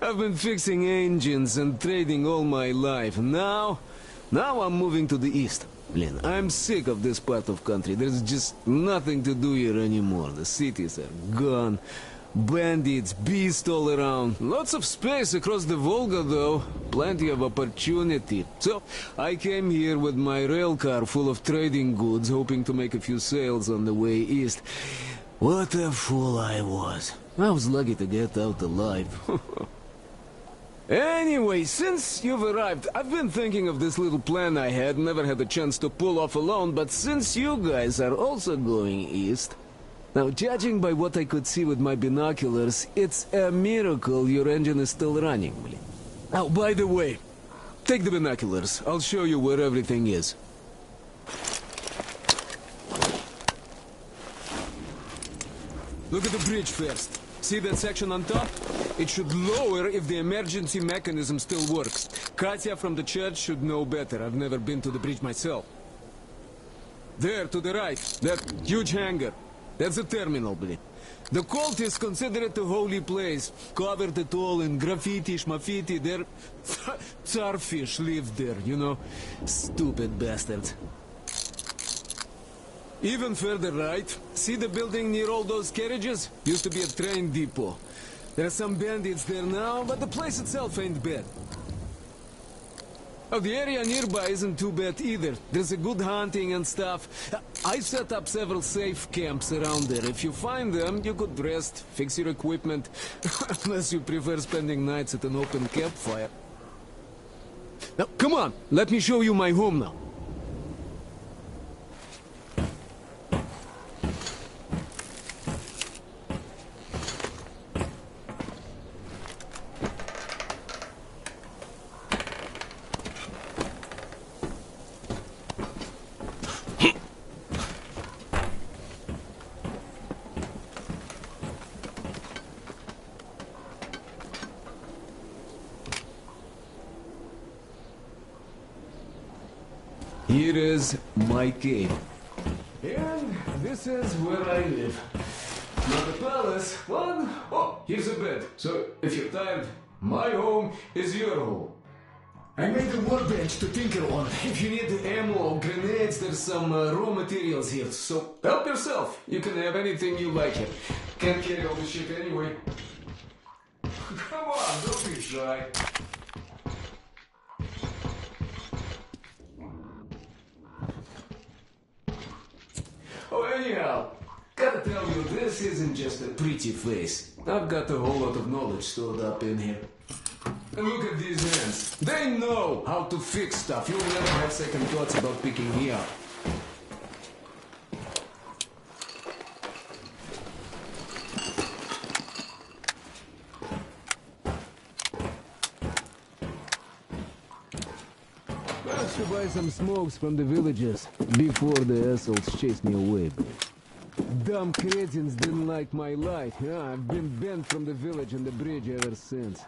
I've been fixing engines and trading all my life. Now I'm moving to the east. Blin, I'm sick of this part of country. There's just nothing to do here anymore. The cities are gone. Bandits, beasts all around. Lots of space across the Volga, though. Plenty of opportunity. So, I came here with my rail car full of trading goods, hoping to make a few sales on the way east. What a fool I was. I was lucky to get out alive. Anyway, since you've arrived, I've been thinking of this little plan I had, never had a chance to pull off alone, but since you guys are also going east... Now, judging by what I could see with my binoculars, it's a miracle your engine is still running. Now, by the way, take the binoculars. I'll show you where everything is. Look at the bridge first. See that section on top? It should lower if the emergency mechanism still works. Katya from the church should know better. I've never been to the bridge myself. There, to the right, that huge hangar. That's a terminal, blin. The cultists consider it a holy place. Covered it all in graffiti, schmaffiti. Their tsarfish lived there, you know. Stupid bastards. Even further right, see the building near all those carriages? Used to be a train depot. There are some bandits there now, but the place itself ain't bad. Oh, the area nearby isn't too bad either. There's a good hunting and stuff. I set up several safe camps around there. If you find them, you could rest, fix your equipment. Unless you prefer spending nights at an open campfire. Now, come on, let me show you my home now. Here is my cave. And this is where I live. Not a palace, but... Oh, here's a bed. So, if you're tired, my home is your home. I made a workbench to tinker on. If you need ammo or grenades, there's some raw materials here. So, help yourself. You can have anything you like here. Can't carry all the shit anyway. Come on, don't be shy. Oh, anyhow, gotta tell you, this isn't just a pretty face. I've got a whole lot of knowledge stored up in here. And look at these hands. They know how to fix stuff. You'll never have second thoughts about picking me up. I have to buy some smokes from the villagers before the assholes chase me away. Dumb cretins didn't like my life. Yeah, I've been banned from the village and the bridge ever since.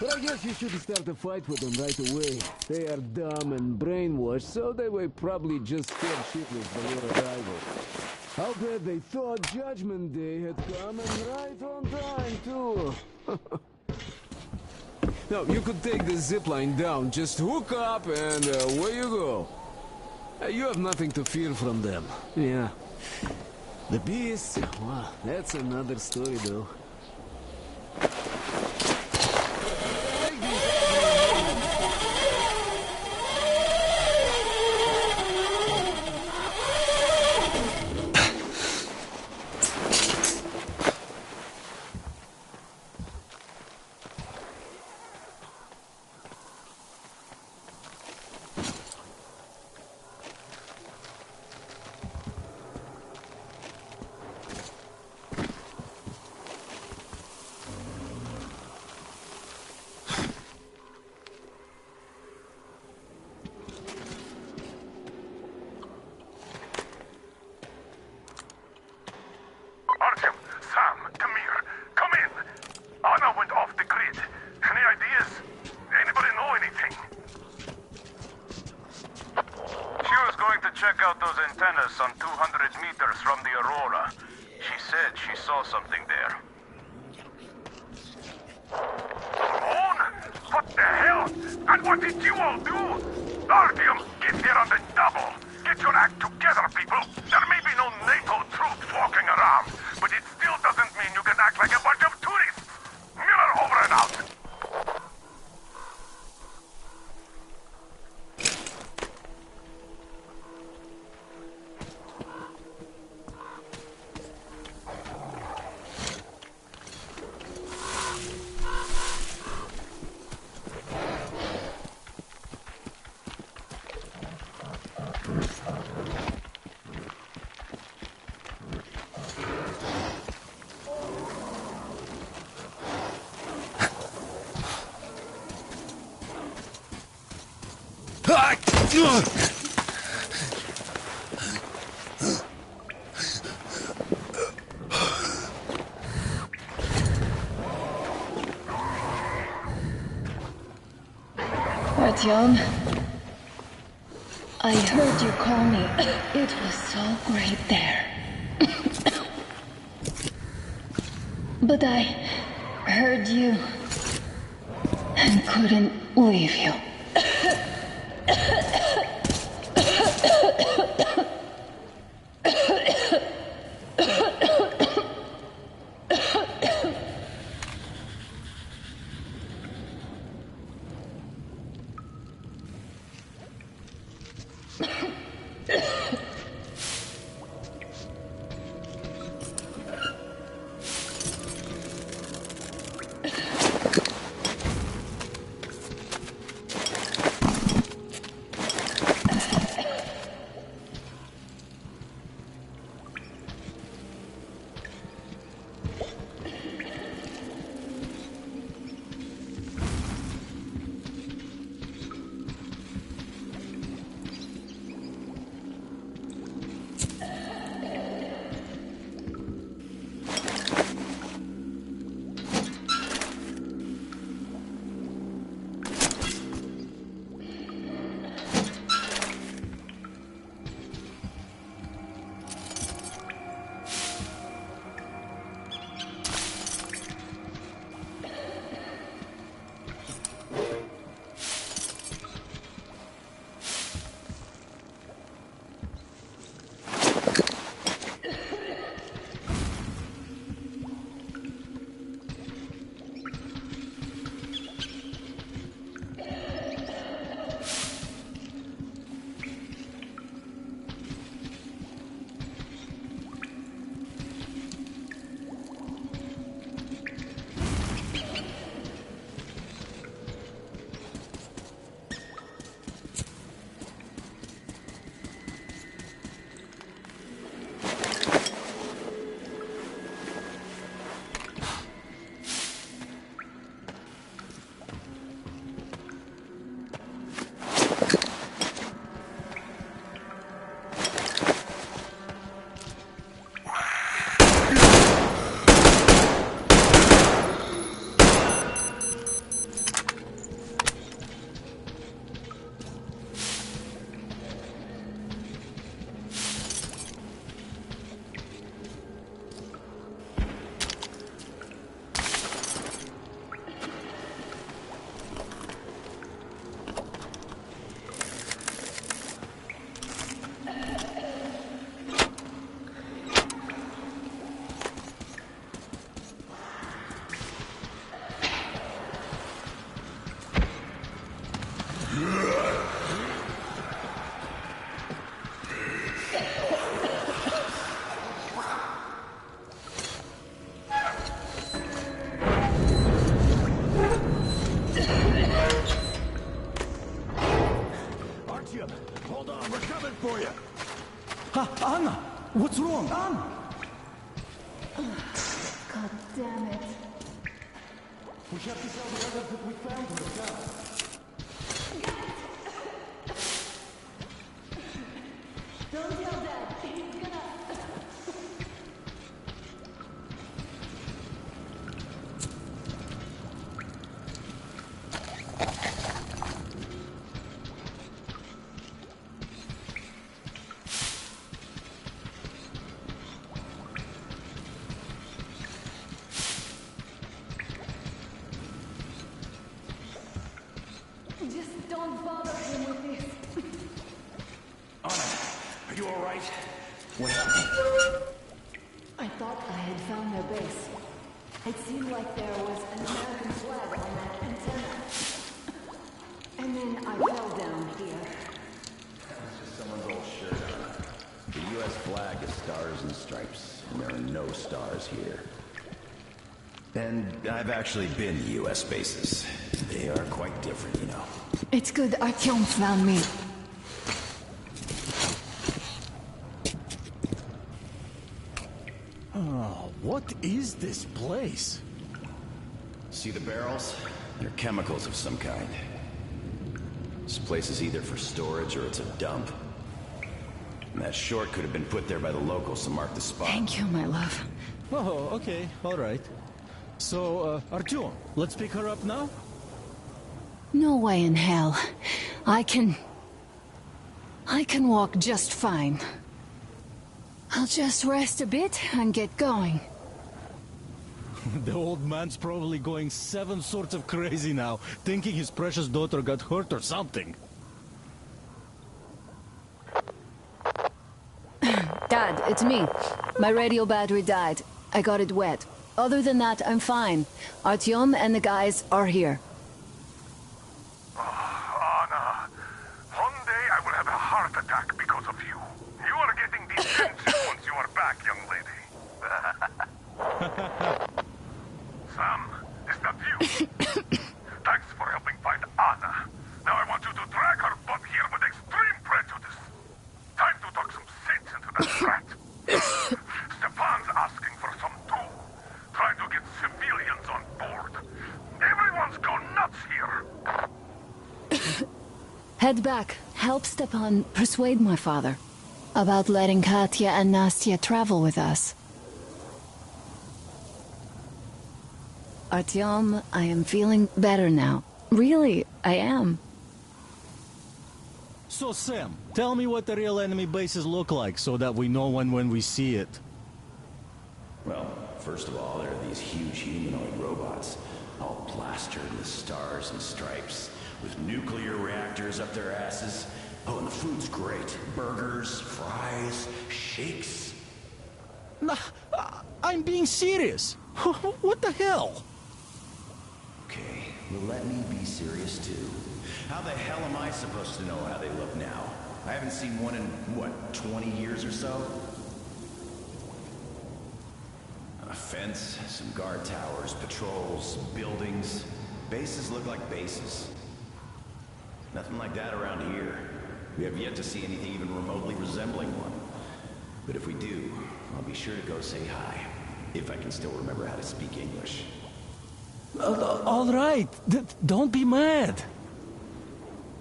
But I guess you shouldn't start a fight with them right away. They are dumb and brainwashed, so they were probably just scared shitless by your arrival. I'll bet they thought Judgment Day had come, and right on time, too. Now, you could take the zipline down, just hook up, and away you go. You have nothing to fear from them. Yeah. The beasts, well, that's another story, though. Check out those antennas some 200 meters from the Aurora. She said she saw something there. Moon? What the hell? And what did you all do? Artyom, get here on the double. Get your act together, people. There may be no NATO troops walking around, but it still doesn't mean you can act like a bunch of tourists. Miller over and out. Artyom, I heard you call me. It was so great there. But I heard you and couldn't leave you. Anna! What's wrong, Anna? God damn it. We have to tell the others that we found her, yeah. Don't tell Dad. He's gonna... Just don't bother him with this. Anna, are you alright? What happened? I thought I had found their base. It seemed like there was an American flag on that antenna. And then I fell down here. It's just someone's old shirt, Anna. The U.S. flag is stars and stripes, and there are no stars here. And I've actually been to U.S. bases. They are quite different, you know. It's good Artyom found me. Oh, what is this place? See the barrels? They're chemicals of some kind. This place is either for storage or it's a dump. And that short could have been put there by the locals to mark the spot. Thank you, my love. Oh, okay, all right. So, Artyom, let's pick her up now? No way in hell. I can walk just fine. I'll just rest a bit and get going. The old man's probably going 7 sorts of crazy now, thinking his precious daughter got hurt or something. Dad, it's me. My radio battery died. I got it wet. Other than that, I'm fine. Artyom and the guys are here. Anna, one day I will have a heart attack because of you. You are getting defensive once you are back, young lady. Sam, is that you? Thanks for helping find Anna. Now I want you to drag her butt here with extreme prejudice. Time to talk some sense into that rat. Stefan's asking for some too. Try to get civilians on board. Everyone's gone nuts here. Head back. Help Stepan persuade my father about letting Katya and Nastya travel with us. Artyom, I am feeling better now. Really, I am. So, Sam, tell me what the real enemy bases look like so that we know when we see it. Well, first of all, there are these huge humanoid robots, all plastered with stars and stripes, with nuclear reactors up their asses. Oh, and the food's great. Burgers, fries, shakes. Nah, I'm being serious. What the hell? Okay, well, let me be serious too. How the hell am I supposed to know how they look now? I haven't seen one in, what, 20 years or so? A fence, some guard towers, patrols, buildings. Bases look like bases. Nothing like that around here. We have yet to see anything even remotely resembling one. But if we do, I'll be sure to go say hi. If I can still remember how to speak English. All right, don't be mad.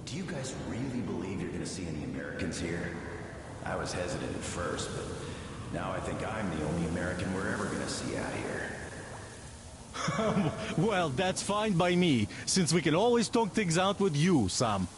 Do you guys really believe you're gonna see any Americans here? I was hesitant at first, but now I think I'm the only American we're ever gonna see out here. Well, that's fine by me, since we can always talk things out with you, Sam.